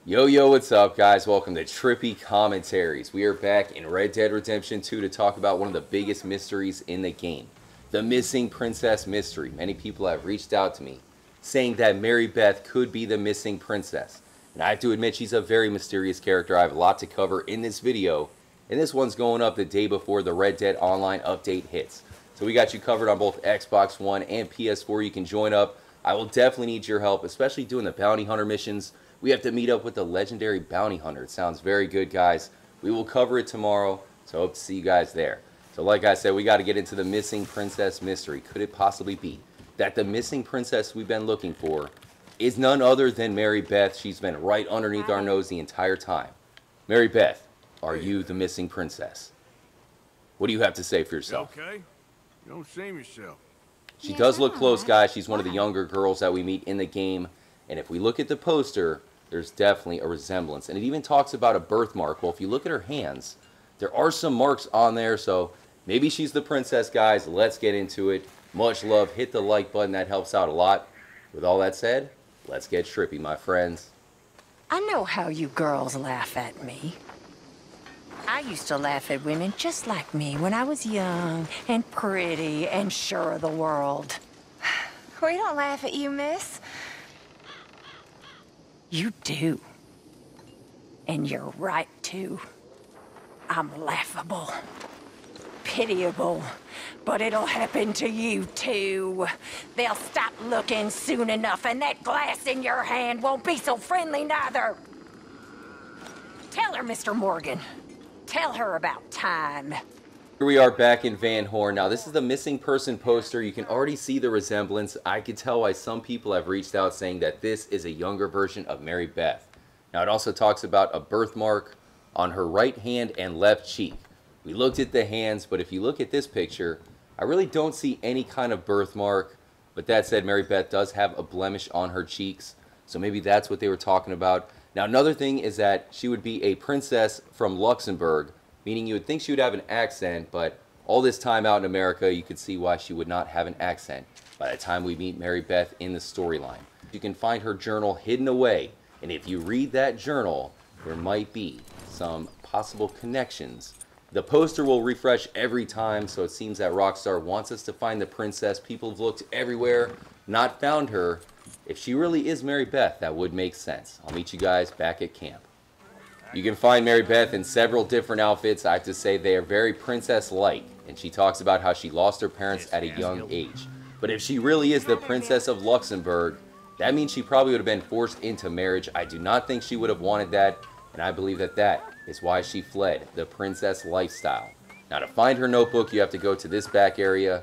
Yo, what's up, guys? Welcome to Trippy Commentaries. We are back in Red Dead Redemption 2 to talk about one of the biggest mysteries in the game. The missing princess mystery. Many people have reached out to me saying that Mary Beth could be the missing princess. And I have to admit, she's a very mysterious character. I have a lot to cover in this video. And this one's going up the day before the Red Dead Online update hits. So we got you covered on both Xbox One and PS4. You can join up. I will definitely need your help, especially doing the bounty hunter missions. We have to meet up with the legendary bounty hunter. It sounds very good, guys. We will cover it tomorrow, so I hope to see you guys there. So like I said, we got to get into the missing princess mystery. Could it possibly be that the missing princess we've been looking for is none other than Mary Beth? She's been right underneath our nose the entire time. Mary Beth, are you the missing princess? What do you have to say for yourself? You okay? You don't seem yourself. She does look close, guys. She's one of the younger girls that we meet in the game. And if we look at the poster, there's definitely a resemblance. And it even talks about a birthmark. Well, if you look at her hands, there are some marks on there. So maybe she's the princess, guys. Let's get into it. Much love. Hit the like button. That helps out a lot. With all that said, let's get trippy, my friends. I know how you girls laugh at me. I used to laugh at women just like me when I was young and pretty and sure of the world. We don't laugh at you, miss. You do. And you're right, too. I'm laughable. Pitiable. But it'll happen to you, too. They'll stop looking soon enough, and that glass in your hand won't be so friendly neither. Tell her, Mr. Morgan. Tell her about time. Here we are back in Van Horn. Now, this is the missing person poster. You can already see the resemblance. I could tell why some people have reached out saying that this is a younger version of Mary Beth. Now, it also talks about a birthmark on her right hand and left cheek. We looked at the hands, but if you look at this picture, I really don't see any kind of birthmark. But that said, Mary Beth does have a blemish on her cheeks, so maybe that's what they were talking about. Now, another thing is that she would be a princess from Luxembourg, meaning you would think she would have an accent, but all this time out in America, you could see why she would not have an accent by the time we meet Mary Beth in the storyline. You can find her journal hidden away, and if you read that journal, there might be some possible connections. The poster will refresh every time, so it seems that Rockstar wants us to find the princess. People have looked everywhere, not found her. If she really is Mary Beth, that would make sense. I'll meet you guys back at camp. You can find Mary Beth in several different outfits. I have to say they are very princess-like, and she talks about how she lost her parents at a young age. But if she really is the Princess of Luxembourg, that means she probably would have been forced into marriage. I do not think she would have wanted that, and I believe that that is why she fled the princess lifestyle. Now, to find her notebook, you have to go to this back area.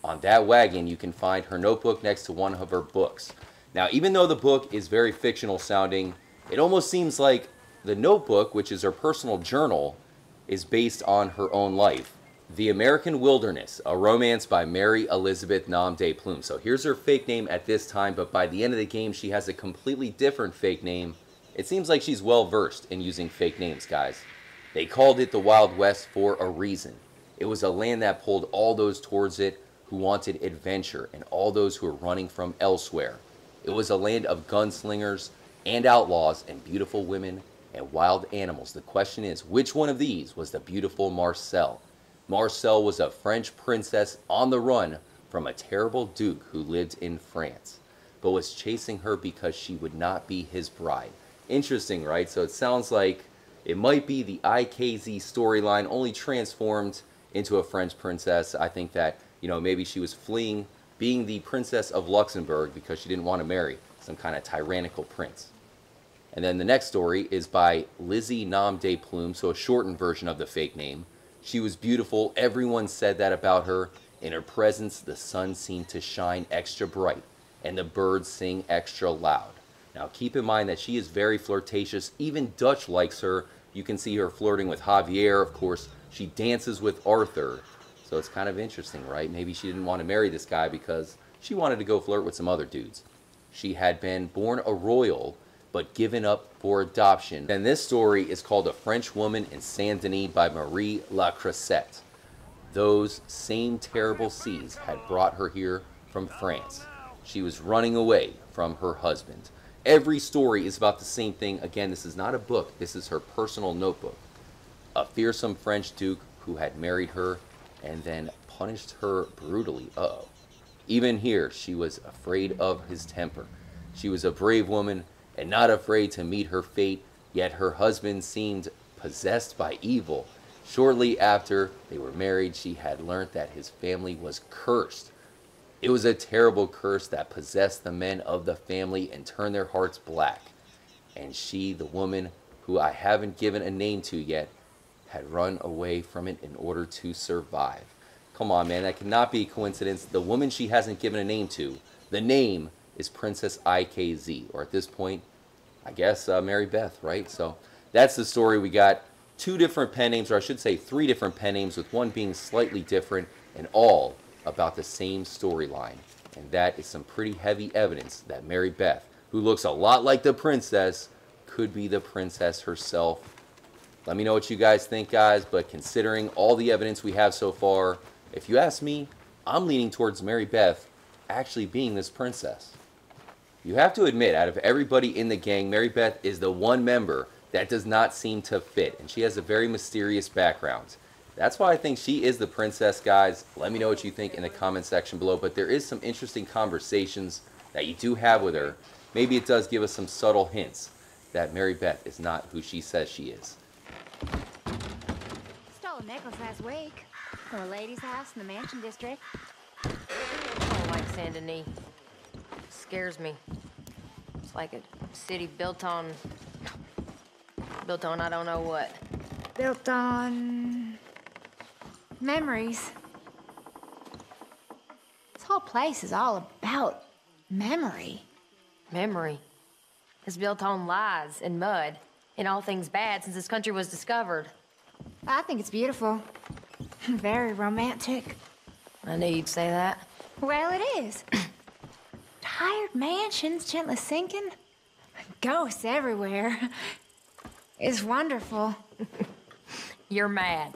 On that wagon, you can find her notebook next to one of her books. Now, even though the book is very fictional sounding, it almost seems like the notebook, which is her personal journal, is based on her own life. The American Wilderness, a romance by Mary Elizabeth Nom de Plume. So here's her fake name at this time, but by the end of the game, she has a completely different fake name. It seems like she's well versed in using fake names, guys. They called it the Wild West for a reason. It was a land that pulled all those towards it who wanted adventure and all those who were running from elsewhere. It was a land of gunslingers and outlaws and beautiful women and wild animals. The question is, which one of these was the beautiful Marcel? Marcel was a French princess on the run from a terrible duke who lived in France, but was chasing her because she would not be his bride. Interesting, right? So it sounds like it might be the IKZ storyline, only transformed into a French princess. I think that, maybe she was fleeing being the Princess of Luxembourg because she didn't want to marry some kind of tyrannical prince. And then the next story is by Lizzie Nom de Plume, so a shortened version of the fake name. She was beautiful. Everyone said that about her. In her presence, the sun seemed to shine extra bright, and the birds sing extra loud. Now, keep in mind that she is very flirtatious. Even Dutch likes her. You can see her flirting with Javier. Of course, she dances with Arthur. So it's kind of interesting, right? Maybe she didn't want to marry this guy because she wanted to go flirt with some other dudes. She had been born a royal, but given up for adoption. And this story is called A French Woman in Saint Denis by Marie Lacressette. Those same terrible seas had brought her here from France. She was running away from her husband. Every story is about the same thing. Again, this is not a book. This is her personal notebook. A fearsome French duke who had married her and then punished her brutally. Uh-oh. Even here, she was afraid of his temper. She was a brave woman and not afraid to meet her fate, yet her husband seemed possessed by evil. Shortly after they were married, she had learnt that his family was cursed. It was a terrible curse that possessed the men of the family and turned their hearts black. And she, the woman who I haven't given a name to yet, had run away from it in order to survive. Come on, man, that cannot be a coincidence. The woman she hasn't given a name to, the name is Princess IKZ, or at this point, I guess Mary Beth, right? So that's the story. We got 2 different pen names, or I should say 3 different pen names, with one being slightly different, and all about the same storyline. And that is some pretty heavy evidence that Mary Beth, who looks a lot like the princess, could be the princess herself. Let me know what you guys think, guys, but considering all the evidence we have so far, if you ask me, I'm leaning towards Mary Beth actually being this princess. You have to admit, out of everybody in the gang, Mary Beth is the one member that does not seem to fit, and she has a very mysterious background. That's why I think she is the princess, guys. Let me know what you think in the comment section below, but there is some interesting conversations that you do have with her. Maybe it does give us some subtle hints that Mary Beth is not who she says she is. Stole a necklace last week from a lady's house in the Mansion District. I don't like Saint Denis. Scares me. It's like a city built on I don't know what. Built on memories. This whole place is all about memory. Memory. It's built on lies and mud and all things bad since this country was discovered. I think it's beautiful. Very romantic. I knew you'd say that. Well, it is. Tired mansions gently sinking. Ghosts everywhere. It's wonderful. You're mad.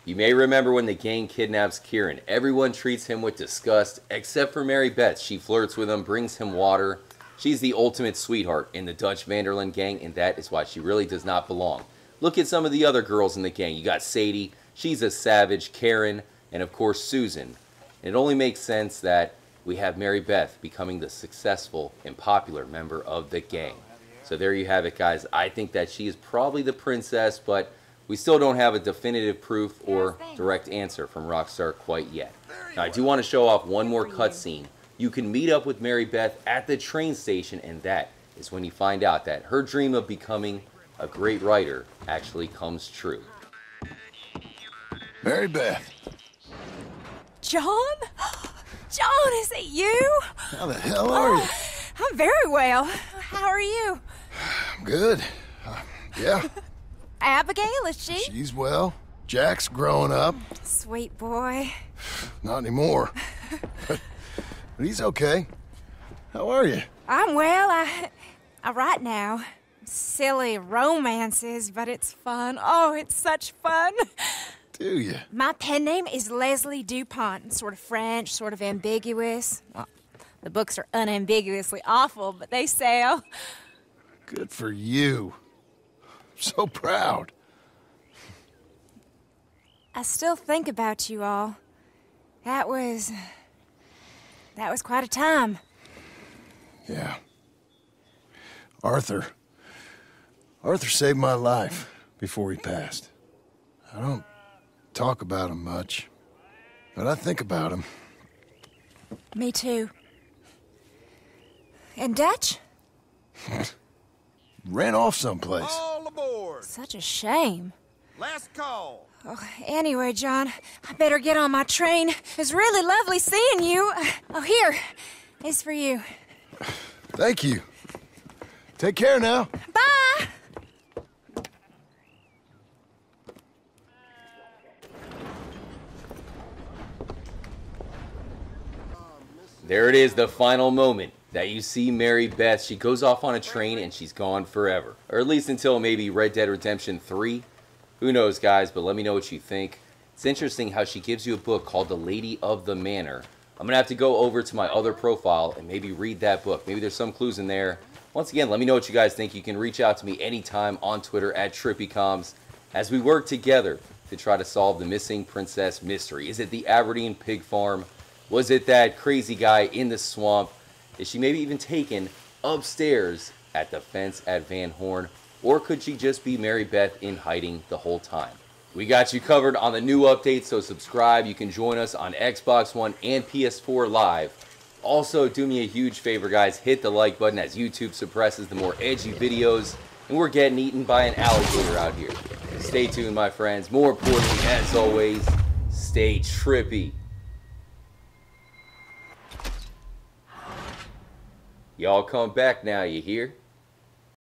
You may remember when the gang kidnaps Kieran. Everyone treats him with disgust, except for Mary Beth. She flirts with him, brings him water. She's the ultimate sweetheart in the Dutch Vanderlyn gang, and that is why she really does not belong. Look at some of the other girls in the gang. You got Sadie, she's a savage, Karen, and of course Susan. And it only makes sense that we have Mary Beth becoming the successful and popular member of the gang. So there you have it, guys. I think that she is probably the princess, but we still don't have a definitive proof or direct answer from Rockstar quite yet. Now, I do want to show off one more cutscene. You can meet up with Mary Beth at the train station, and that is when you find out that her dream of becoming a great writer actually comes true. Mary Beth, John? John, is it you? how the hell are you? I'm very well. How are you? I'm good. Yeah, Abigail, is she? she's well. Jack's growing up. Sweet boy. Not anymore. But he's okay. How are you? I'm well. I write now. Silly romances, but it's fun. Oh, it's such fun. Do you? My pen name is Leslie Dupont. Sort of French, sort of ambiguous. Well, the books are unambiguously awful, but they sell. Good for you. So proud. I still think about you all. That was quite a time. Yeah. Arthur saved my life before he passed. I don't talk about him much, but I think about him. Me too. And Dutch? Ran off someplace. All aboard! Such a shame. Last call! Oh, anyway, John, I better get on my train. It was really lovely seeing you. Oh, here. It's for you. Thank you. Take care now. Bye! There it is, the final moment that you see Mary Beth. She goes off on a train and she's gone forever. Or at least until maybe Red Dead Redemption 3. Who knows, guys, but let me know what you think. It's interesting how she gives you a book called The Lady of the Manor, I'm going to have to go over to my other profile and maybe read that book. Maybe there's some clues in there. Once again, let me know what you guys think. You can reach out to me anytime on Twitter at TrippyComs as we work together to try to solve the missing princess mystery. Is it the Aberdeen pig farm? Was it that crazy guy in the swamp? Is she maybe even taken upstairs at the fence at Van Horn? Or could she just be Mary Beth in hiding the whole time? We got you covered on the new updates, so subscribe. You can join us on Xbox One and PS4 Live. Also, do me a huge favor, guys. Hit the like button as YouTube suppresses the more edgy videos. And we're getting eaten by an alligator out here. Stay tuned, my friends. More importantly, as always, stay trippy. Y'all come back now, you hear?